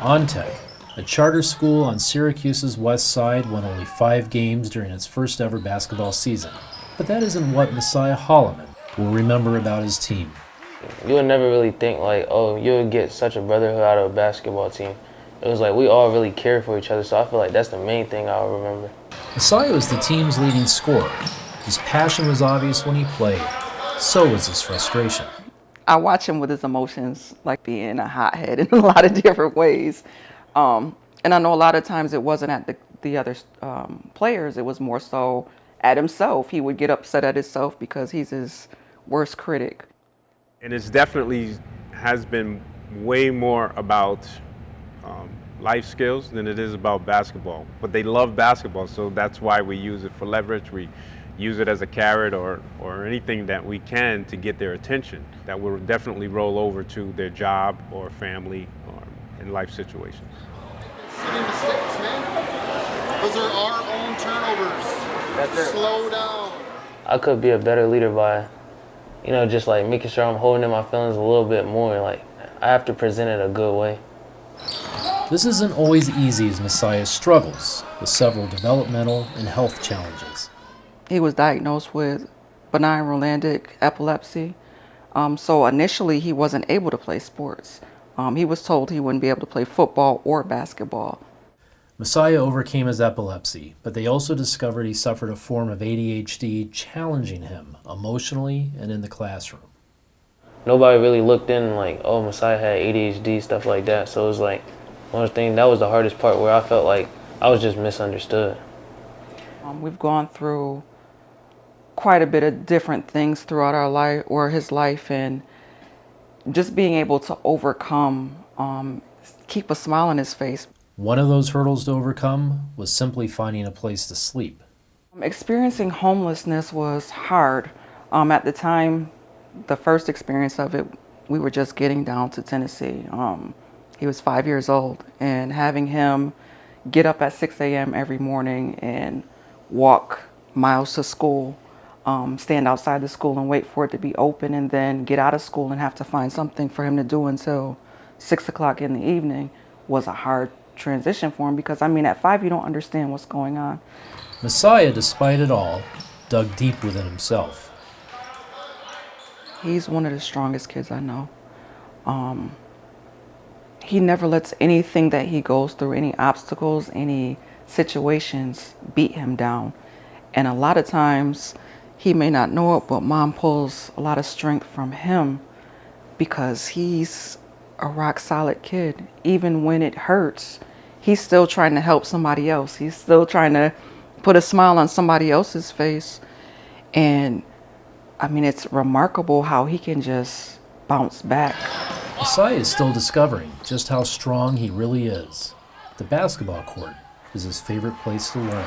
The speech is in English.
Ontech, a charter school on Syracuse's west side, won only 5 games during its first ever basketball season. But that isn't what Messiah Holloman will remember about his team. You would never really think like, oh, you would get such a brotherhood out of a basketball team. It was like we all really cared for each other, so I feel like that's the main thing I'll remember. Messiah was the team's leading scorer. His passion was obvious when he played. So was his frustration. I watch him with his emotions, like being a hothead in a lot of different ways. And I know a lot of times it wasn't at the other players, it was more so at himself. He would get upset at himself because he's his worst critic. And it's definitely has been way more about life skills than it is about basketball. But they love basketball, so that's why we use it for leverage. We use it as a carrot or anything that we can to get their attention that will definitely roll over to their job or family or in life situations. Silly mistakes, man. Those are our own turnovers. Slow down. I could be a better leader by, just like making sure I'm holding in my feelings a little bit more. Like, I have to present it a good way. This isn't always easy as Messiah struggles with several developmental and health challenges. He was diagnosed with benign Rolandic epilepsy. So initially he wasn't able to play sports. He was told he wouldn't be able to play football or basketball. Messiah overcame his epilepsy, but they also discovered he suffered a form of ADHD challenging him emotionally and in the classroom. Nobody really looked in like, oh, Messiah had ADHD, stuff like that. So it was like one of the things, that was the hardest part where I felt like I was just misunderstood. We've gone through quite a bit of different things throughout our life or his life, and just being able to overcome, keep a smile on his face. One of those hurdles to overcome was simply finding a place to sleep. Experiencing homelessness was hard. At the time, the first experience of it, we were just getting down to Tennessee. He was 5 years old, and having him get up at 6 a.m. every morning and walk miles to school, stand outside the school and wait for it to be open, and then get out of school and have to find something for him to do until 6 o'clock in the evening was a hard transition for him, because at 5 you don't understand what's going on. Messiah, despite it all, dug deep within himself. He's one of the strongest kids I know. He never lets anything that he goes through, any obstacles, any situations, beat him down. And a lot of times, he may not know it, but Mom pulls a lot of strength from him because he's a rock solid kid. Even when it hurts, he's still trying to help somebody else. He's still trying to put a smile on somebody else's face. And it's remarkable how he can just bounce back. Messiah is still discovering just how strong he really is. The basketball court is his favorite place to learn.